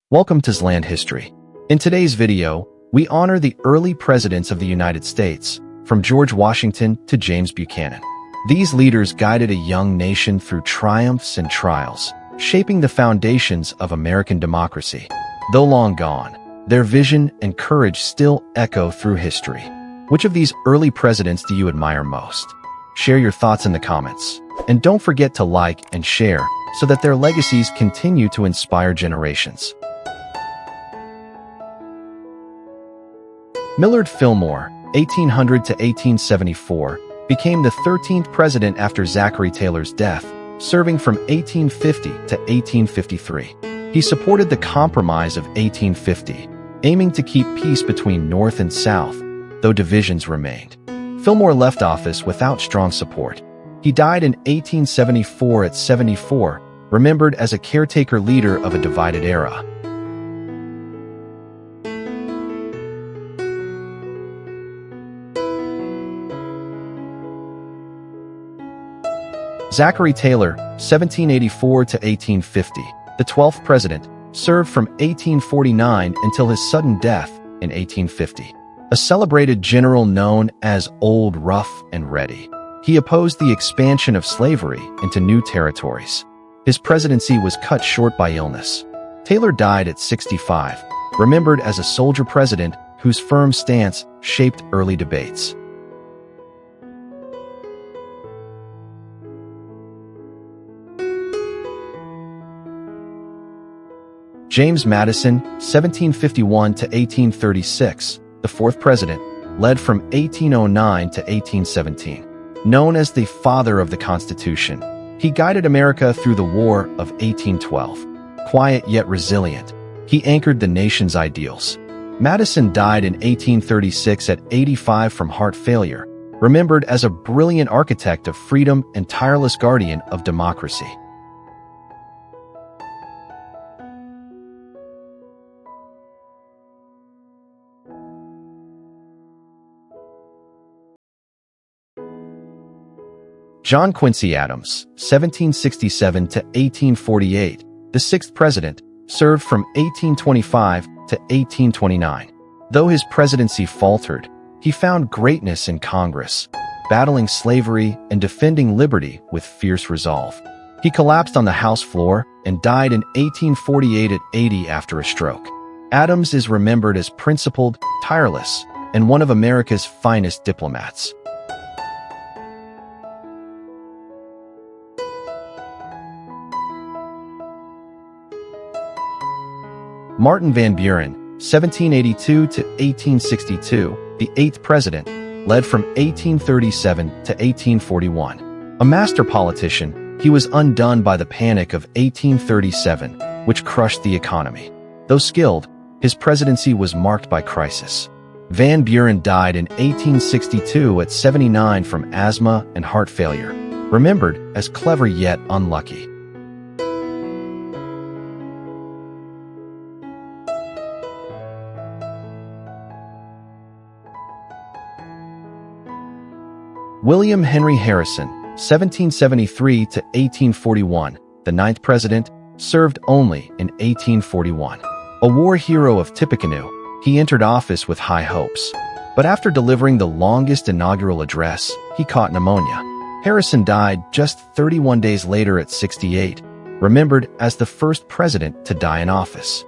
Welcome to XLAND History. In today's video, we honor the early presidents of the United States, from George Washington to James Buchanan. These leaders guided a young nation through triumphs and trials, shaping the foundations of American democracy. Though long gone, their vision and courage still echo through history. Which of these early presidents do you admire most? Share your thoughts in the comments. And don't forget to like and share so that their legacies continue to inspire generations. Millard Fillmore, 1800 to 1874, became the 13th president after Zachary Taylor's death, serving from 1850 to 1853. He supported the Compromise of 1850, aiming to keep peace between North and South, though divisions remained. Fillmore left office without strong support. He died in 1874 at 74, remembered as a caretaker leader of a divided era. Zachary Taylor, 1784 to 1850, the 12th president, served from 1849 until his sudden death in 1850. A celebrated general known as Old Rough and Ready, he opposed the expansion of slavery into new territories. His presidency was cut short by illness. Taylor died at 65, remembered as a soldier president whose firm stance shaped early debates. James Madison, 1751 to 1836, the fourth president, led from 1809 to 1817. Known as the father of the Constitution, he guided America through the War of 1812. Quiet yet resilient, he anchored the nation's ideals. Madison died in 1836 at 85 from heart failure, remembered as a brilliant architect of freedom and tireless guardian of democracy. John Quincy Adams, 1767 to 1848, the sixth president, served from 1825 to 1829. Though his presidency faltered, he found greatness in Congress, battling slavery and defending liberty with fierce resolve. He collapsed on the House floor and died in 1848 at 80 after a stroke. Adams is remembered as principled, tireless, and one of America's finest diplomats. Martin Van Buren, 1782 to 1862, the eighth president, led from 1837 to 1841. A master politician, he was undone by the Panic of 1837, which crushed the economy. Though skilled, his presidency was marked by crisis. Van Buren died in 1862 at 79 from asthma and heart failure, remembered as clever yet unlucky. William Henry Harrison, 1773 to 1841, the ninth president, served only in 1841. A war hero of Tippecanoe, he entered office with high hopes. But after delivering the longest inaugural address, he caught pneumonia. Harrison died just 31 days later at 68, remembered as the first president to die in office.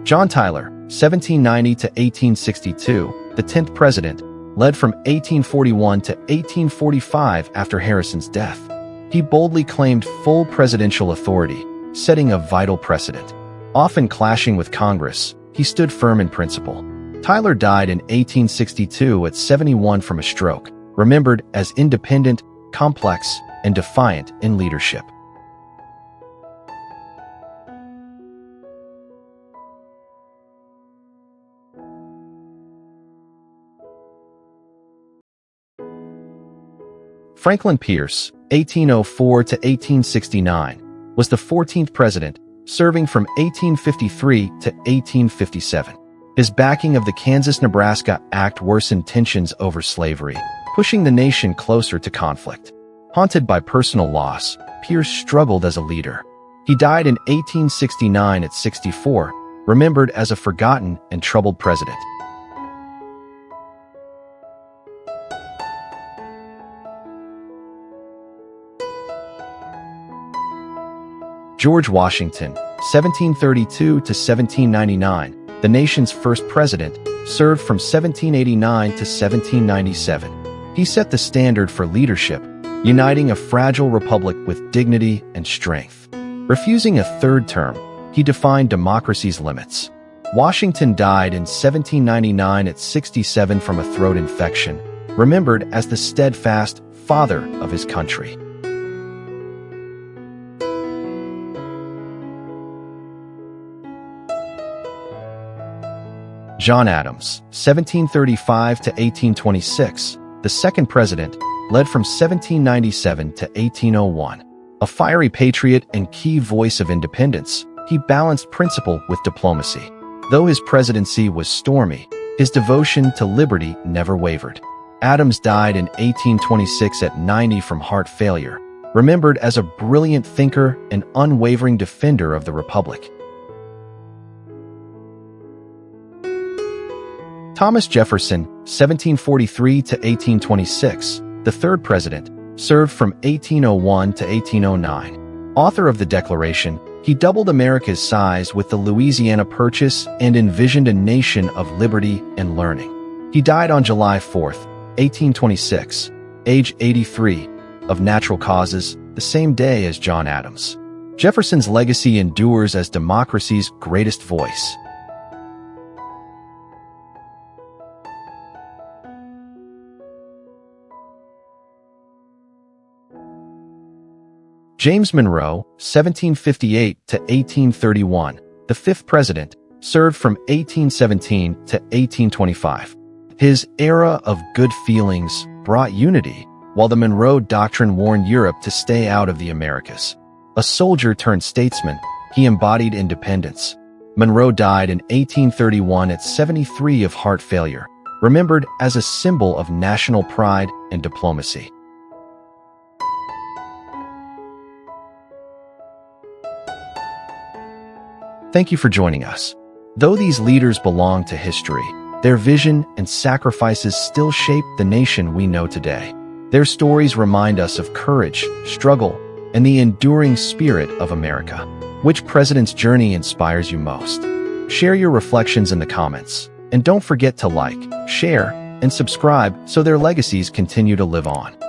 John Tyler, 1790 to 1862, the 10th president, led from 1841 to 1845 after Harrison's death. He boldly claimed full presidential authority, setting a vital precedent. Often clashing with Congress, he stood firm in principle. Tyler died in 1862 at 71 from a stroke, remembered as independent, complex, and defiant in leadership. Franklin Pierce, 1804 to 1869, was the 14th president, serving from 1853 to 1857. His backing of the Kansas-Nebraska Act worsened tensions over slavery, pushing the nation closer to conflict. Haunted by personal loss, Pierce struggled as a leader. He died in 1869 at 64, remembered as a forgotten and troubled president. George Washington, 1732 to 1799, the nation's first president, served from 1789 to 1797. He set the standard for leadership, uniting a fragile republic with dignity and strength. Refusing a third term, he defined democracy's limits. Washington died in 1799 at 67 from a throat infection, remembered as the steadfast father of his country. John Adams, 1735 to 1826, the second president, led from 1797 to 1801. A fiery patriot and key voice of independence, he balanced principle with diplomacy. Though his presidency was stormy, his devotion to liberty never wavered. Adams died in 1826 at 90 from heart failure, remembered as a brilliant thinker and unwavering defender of the republic. Thomas Jefferson, 1743 to 1826, the third president, served from 1801 to 1809. Author of the Declaration, he doubled America's size with the Louisiana Purchase and envisioned a nation of liberty and learning. He died on July 4, 1826, age 83, of natural causes, the same day as John Adams. Jefferson's legacy endures as democracy's greatest voice. James Monroe, 1758 to 1831, the fifth president, served from 1817 to 1825. His era of good feelings brought unity, while the Monroe Doctrine warned Europe to stay out of the Americas. A soldier turned statesman, he embodied independence. Monroe died in 1831 at 73 of heart failure, remembered as a symbol of national pride and diplomacy. Thank you for joining us. Though these leaders belong to history, their vision and sacrifices still shape the nation we know today. Their stories remind us of courage, struggle, and the enduring spirit of America. Which president's journey inspires you most? Share your reflections in the comments, and don't forget to like, share, and subscribe so their legacies continue to live on.